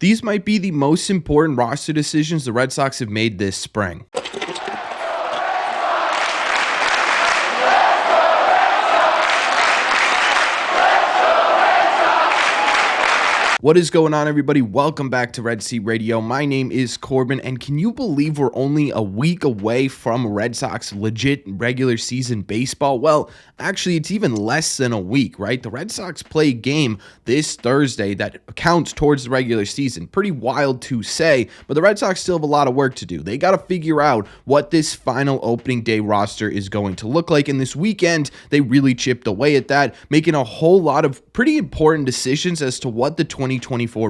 these might be the most important roster decisions the Red Sox have made this spring. What is going on, everybody? Welcome back to Red Seat Radio. My name is Corbin, and can you believe we're only a week away from Red Sox legit regular season baseball? Well, actually, it's even less than a week, right? The Red Sox play a game this Thursday that counts towards the regular season. Pretty wild to say, but the Red Sox still have a lot of work to do. They got to figure out what this final opening day roster is going to look like, and this weekend, they really chipped away at that, making a whole lot of pretty important decisions as to what the 2024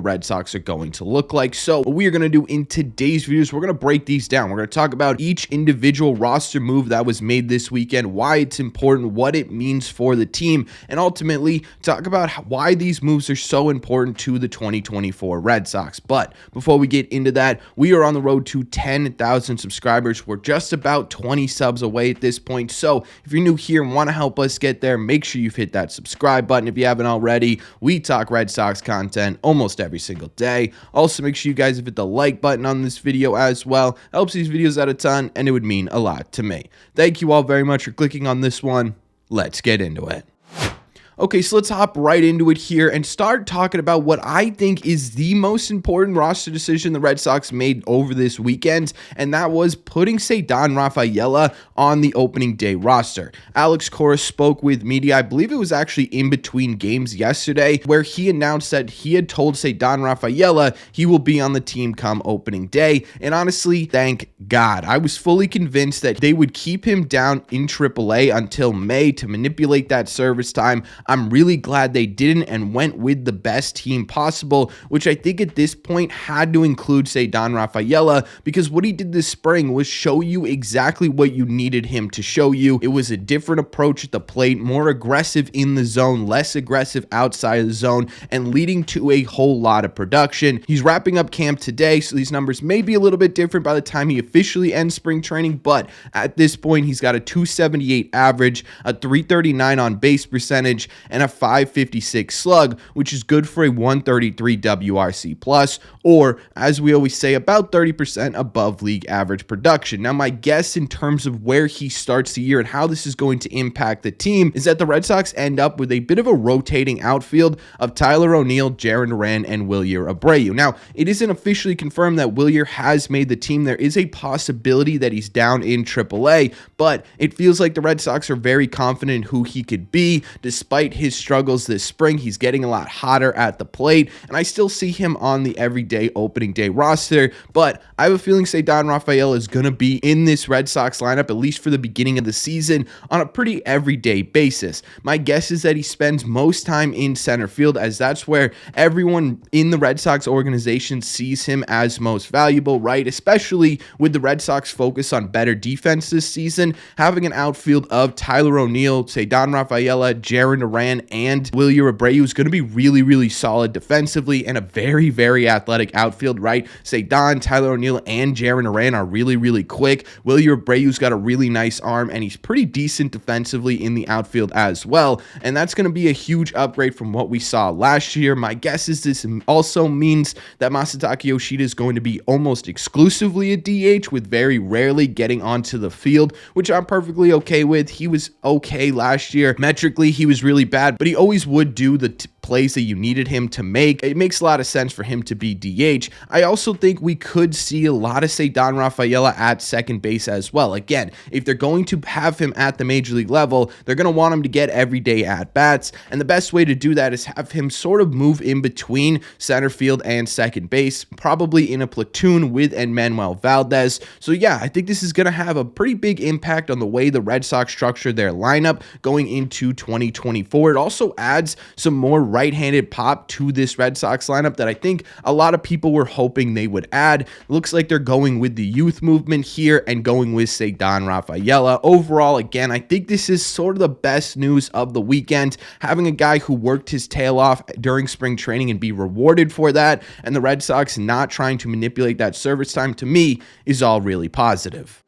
Red Sox are going to look like. So what we are going to do in today's video is we're going to break these down. We're going to talk about each individual roster move that was made this weekend, why it's important, what it means for the team, and ultimately talk about why these moves are so important to the 2024 Red Sox. But before we get into that, we are on the road to 10,000 subscribers. We're just about 20 subs away at this point. So if you're new here and want to help us get there, make sure you've hit that subscribe button. If you haven't already, we talk Red Sox content almost every single day. Also, make sure you guys hit the like button on this video as well. Helps these videos out a ton, and it would mean a lot to me. Thank you all very much for clicking on this one. Let's get into it. Okay, so let's hop right into it here and start talking about what I think is the most important roster decision the Red Sox made over this weekend, and that was putting Ceddanne Rafaela on the opening day roster. Alex Cora spoke with media, I believe it was actually in between games yesterday, where he announced that he had told Ceddanne Rafaela he will be on the team come opening day, and honestly, thank God. I was fully convinced that they would keep him down in AAA until May to manipulate that service time. I'm really glad they didn't and went with the best team possible, which I think at this point had to include Ceddanne Rafaela, because what he did this spring was show you exactly what you needed him to show you. It was a different approach at the plate, more aggressive in the zone, less aggressive outside of the zone, and leading to a whole lot of production. He's wrapping up camp today, so these numbers may be a little bit different by the time he officially ends spring training, but at this point, he's got a 278 average, a 339 on base percentage, and a 556 slug, which is good for a 133 WRC plus, or as we always say, about 30% above league average production. Now, my guess in terms of where he starts the year and how this is going to impact the team is that the Red Sox end up with a bit of a rotating outfield of Tyler O'Neill, Jarren Duran, and Wilyer Abreu. Now, it isn't officially confirmed that Wilyer has made the team. There is a possibility that he's down in AAA, but it feels like the Red Sox are very confident in who he could be. Despite his struggles this spring, he's getting a lot hotter at the plate, and I still see him on the everyday opening day roster, but I have a feeling Ceddanne Rafaela is going to be in this Red Sox lineup, at least for the beginning of the season, on a pretty everyday basis. My guess is that he spends most time in center field, as that's where everyone in the Red Sox organization sees him as most valuable, right? Especially with the Red Sox focus on better defense this season, having an outfield of Tyler O'Neill, Ceddanne Rafaela, Jarren Duran, and Wilyer Abreu is going to be really, really solid defensively, and a very, very athletic outfield, right? Ceddanne, Tyler O'Neill, and Jarren Duran are really, really quick. Wilyer Abreu's got a really nice arm, and he's pretty decent defensively in the outfield as well, and that's going to be a huge upgrade from what we saw last year. My guess is this also means that Masataka Yoshida is going to be almost exclusively a DH, with very rarely getting onto the field, which I'm perfectly okay with. He was okay last year. Metrically, he was really bad, but he always would do the plays that you needed him to make. It makes a lot of sense for him to be DH. I also think we could see a lot of Ceddanne Rafaela at second base as well. Again, if they're going to have him at the major league level, they're going to want him to get everyday at-bats, and the best way to do that is have him sort of move in between center field and second base, probably in a platoon with Manuel Valdez. So yeah, I think this is going to have a pretty big impact on the way the Red Sox structure their lineup going into 2024. It also adds some more right-handed pop to this Red Sox lineup that I think a lot of people were hoping they would add. It looks like they're going with the youth movement here and going with Ceddanne Rafaela. Overall, again, I think this is sort of the best news of the weekend. Having a guy who worked his tail off during spring training and be rewarded for that, and the Red Sox not trying to manipulate that service time, to me, is all really positive.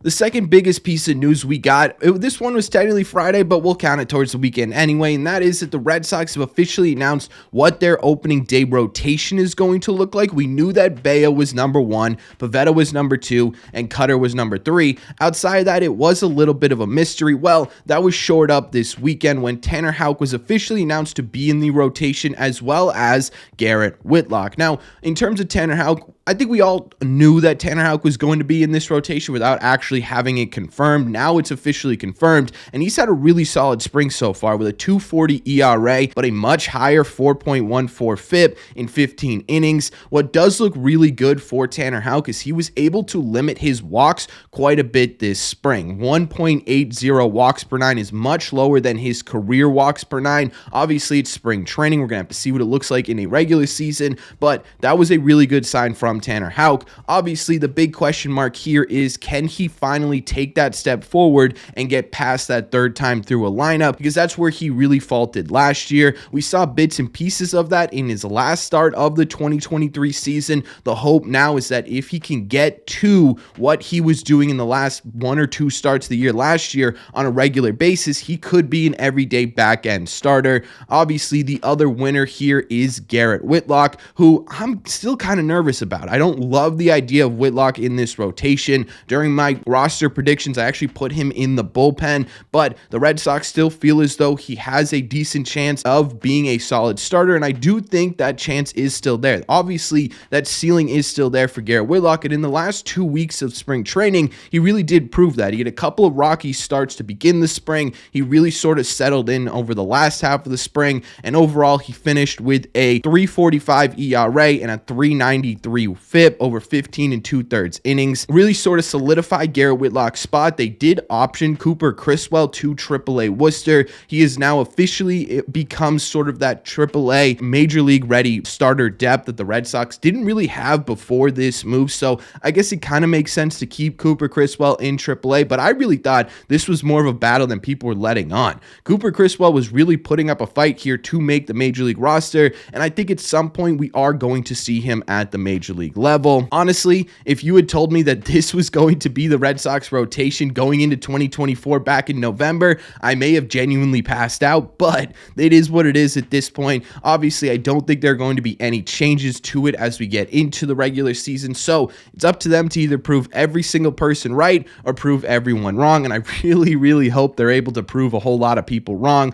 The second biggest piece of news we got, this one was technically Friday, but we'll count it towards the weekend anyway, and that is that the Red Sox have officially announced what their opening day rotation is going to look like. We knew that Bayo was number 1, Pivetta was number 2, and Cutter was number 3. Outside of that, it was a little bit of a mystery. Well, that was shored up this weekend when Tanner Houck was officially announced to be in the rotation, as well as Garrett Whitlock. Now, in terms of Tanner Houck, I think we all knew that Tanner Houck was going to be in this rotation without actually having it confirmed. Now it's officially confirmed, and he's had a really solid spring so far with a 2.40 ERA, but a much higher 4.14 FIP in 15 innings. What does look really good for Tanner Houck is he was able to limit his walks quite a bit this spring. 1.80 walks per 9 is much lower than his career walks per 9. Obviously, it's spring training. We're going to have to see what it looks like in a regular season, but that was a really good sign from Tanner Houck. Obviously, the big question mark here is, can he finally take that step forward and get past that third time through a lineup? Because that's where he really faltered last year. We saw bits and pieces of that in his last start of the 2023 season. The hope now is that if he can get to what he was doing in the last 1 or 2 starts of the year last year on a regular basis, he could be an everyday back-end starter. Obviously, the other winner here is Garrett Whitlock, who I'm still kind of nervous about. I don't love the idea of Whitlock in this rotation. During my roster predictions, I actually put him in the bullpen, but the Red Sox still feel as though he has a decent chance of being a solid starter, and I do think that chance is still there. Obviously, that ceiling is still there for Garrett Whitlock, and in the last 2 weeks of spring training, he really did prove that. He had a couple of rocky starts to begin the spring. He really sort of settled in over the last half of the spring, and overall, he finished with a 3.45 ERA and a 3.93 FIP over 15 2/3 innings. Really sort of solidified Garrett Whitlock's spot. They did option Cooper Criswell to AAA Worcester. He has now officially become sort of that AAA Major League ready starter depth that the Red Sox didn't really have before this move. So I guess it kind of makes sense to keep Cooper Criswell in AAA, but I really thought this was more of a battle than people were letting on. Cooper Criswell was really putting up a fight here to make the Major League roster, and I think at some point we are going to see him at the Major League level. Honestly, if you had told me that this was going to be the Red Sox rotation going into 2024 back in November, I may have genuinely passed out, but it is what it is at this point. Obviously, I don't think there are going to be any changes to it as we get into the regular season, so it's up to them to either prove every single person right or prove everyone wrong, and I really hope they're able to prove a whole lot of people wrong.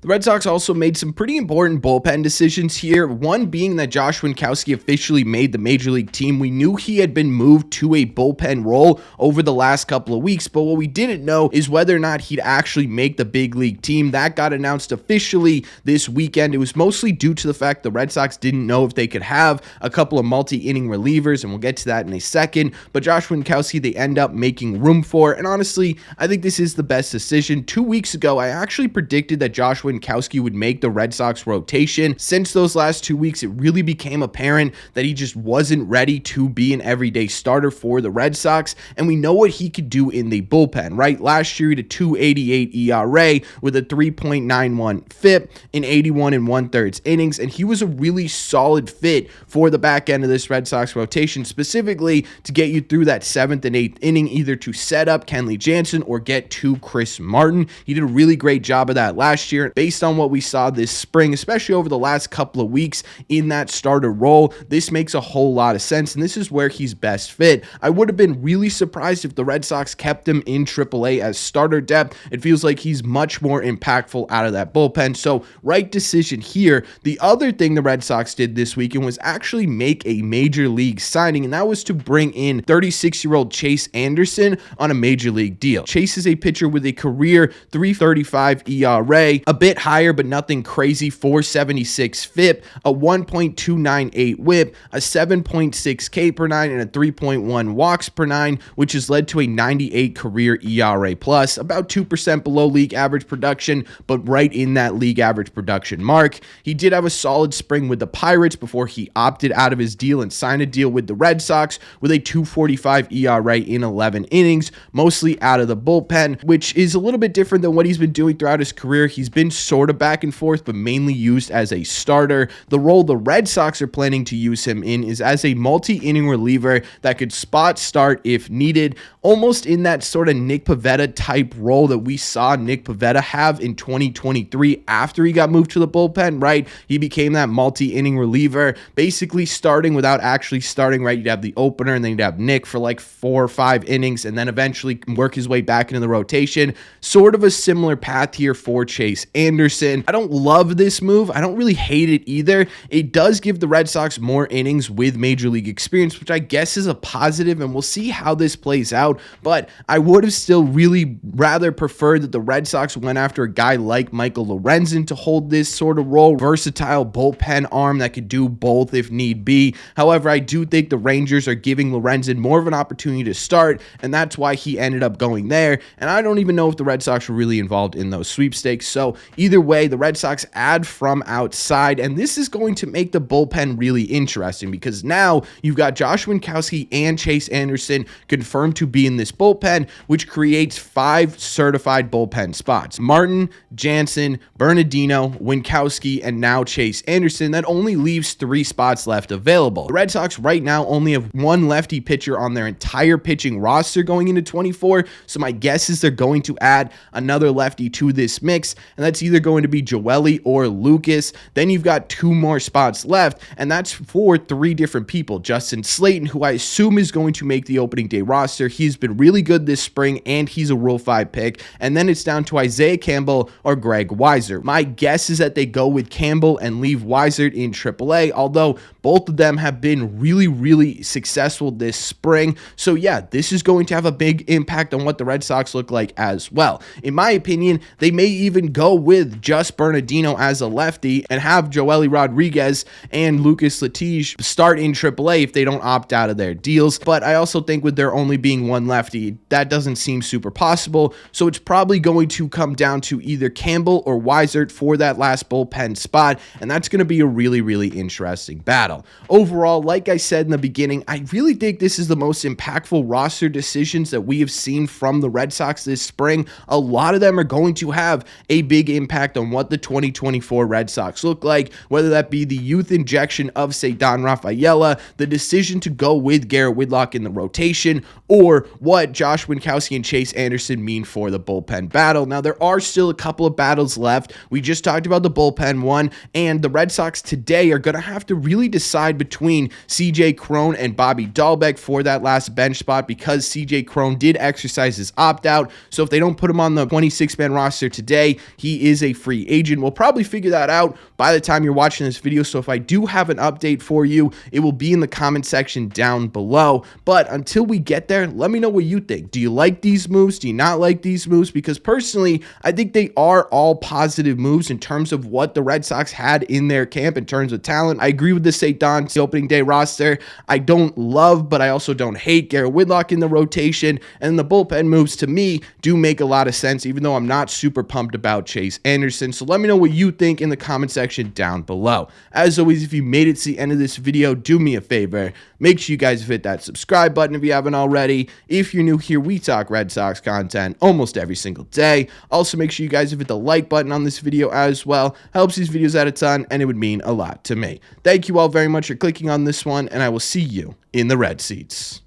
The Red Sox also made some pretty important bullpen decisions here, one being that Josh Winkowski officially made the Major League team. We knew he had been moved to a bullpen role over the last couple of weeks, but what we didn't know is whether or not he'd actually make the big league team. That got announced officially this weekend. It was mostly due to the fact the Red Sox didn't know if they could have a couple of multi-inning relievers, and we'll get to that in a second, but Josh Winkowski they end up making room for, and honestly, I think this is the best decision. 2 weeks ago, I actually predicted that Josh Winkowski would make the Red Sox rotation. Since those last 2 weeks, it really became apparent that he just wasn't ready to be an everyday starter for the Red Sox, and we know what he could do in the bullpen, right? Last year, he had a 2.88 ERA with a 3.91 FIP in 81 1/3 innings, and he was a really solid fit for the back end of this Red Sox rotation, specifically to get you through that 7th and 8th inning, either to set up Kenley Jansen or get to Chris Martin. He did a really great job of that last year. Based on what we saw this spring, especially over the last couple of weeks in that starter role, this makes a whole lot of sense, and this is where he's best fit. I would have been really surprised if the Red Sox kept him in AAA as starter depth. It feels like he's much more impactful out of that bullpen, so right decision here. The other thing the Red Sox did this weekend was actually make a major league signing, and that was to bring in 36-year-old Chase Anderson on a major league deal. Chase is a pitcher with a career 3.35 ERA, a bit higher, but nothing crazy. 4.76 FIP, a 1.298 WHIP, a 7.6 K per 9, and a 3.1 walks per 9, which has led to a 98 career ERA plus, about 2% below league average production, but right in that league average production mark. He did have a solid spring with the Pirates before he opted out of his deal and signed a deal with the Red Sox with a 2.45 ERA in 11 innings, mostly out of the bullpen, which is a little bit different than what he's been doing throughout his career. He's been sort of back and forth, but mainly used as a starter. The role the Red Sox are planning to use him in is as a multi-inning reliever that could spot start if needed, almost in that sort of Nick Pivetta type role that we saw Nick Pivetta have in 2023 after he got moved to the bullpen, right? He became that multi-inning reliever, basically starting without actually starting, right? You'd have the opener and then you'd have Nick for like 4 or 5 innings and then eventually work his way back into the rotation. Sort of a similar path here for Chase Anderson. I don't love this move. I don't really hate it either. It does give the Red Sox more innings with major league experience, which I guess is a positive, and we'll see how this plays out. But I would have still really rather preferred that the Red Sox went after a guy like Michael Lorenzen to hold this sort of role, versatile bullpen arm that could do both if need be. However, I do think the Rangers are giving Lorenzen more of an opportunity to start, and that's why he ended up going there. And I don't even know if the Red Sox were really involved in those sweepstakes. So either way, the Red Sox add from outside, and this is going to make the bullpen really interesting because now you've got Josh Winkowski and Chase Anderson confirmed to be in this bullpen, which creates 5 certified bullpen spots. Martin, Jansen, Bernardino, Winkowski, and now Chase Anderson. That only leaves 3 spots left available. The Red Sox right now only have 1 lefty pitcher on their entire pitching roster going into 24, so my guess is they're going to add another lefty to this mix, and that's either going to be Joely or Lucas. Then you've got 2 more spots left, and that's for 3 different people. Justin Slayton, who I assume is going to make the opening day roster. He's been really good this spring, and he's a Rule 5 pick. And then it's down to Isaiah Campbell or Greg Weiser. My guess is that they go with Campbell and leave Weiser in AAA, although both of them have been really, really successful this spring. So yeah, this is going to have a big impact on what the Red Sox look like as well. In my opinion, they may even go with just Bernardino as a lefty and have Joely Rodriguez and Lucas Latiche start in AAA if they don't opt out of their deals. But I also think with there only being 1 lefty, that doesn't seem super possible. So it's probably going to come down to either Campbell or Weisert for that last bullpen spot. And that's going to be a really, really interesting battle. Overall, like I said in the beginning, I really think this is the most impactful roster decisions that we have seen from the Red Sox this spring. A lot of them are going to have a big impact on what the 2024 Red Sox look like, whether that be the youth injection of, say, Don Rafaela, the decision to go with Garrett Whitlock in the rotation, or what Josh Winkowski and Chase Anderson mean for the bullpen battle. Now, there are still a couple of battles left. We just talked about the bullpen one, and the Red Sox today are going to have to really decide between CJ Cron and Bobby Dahlbeck for that last bench spot because CJ Cron did exercise his opt-out. So if they don't put him on the 26-man roster today, he is a free agent. We'll probably figure that out by the time you're watching this video. So if I do have an update for you, it will be in the comment section down below. But until we get there, let me know what you think. Do you like these moves? Do you not like these moves? Because personally, I think they are all positive moves in terms of what the Red Sox had in their camp in terms of talent. I agree with the St. Don's opening day roster. I don't love, but I also don't hate Garrett Whitlock in the rotation. And the bullpen moves to me do make a lot of sense, even though I'm not super pumped about Chase Anderson. So let me know what you think in the comment section down below. As always, if you made it to the end of this video, do me a favor. Make sure you guys hit that subscribe button if you haven't already. If you're new here, we talk Red Sox content almost every single day. Also, make sure you guys hit the like button on this video as well. Helps these videos out a ton, and it would mean a lot to me. Thank you all very much for clicking on this one, and I will see you in the red seats.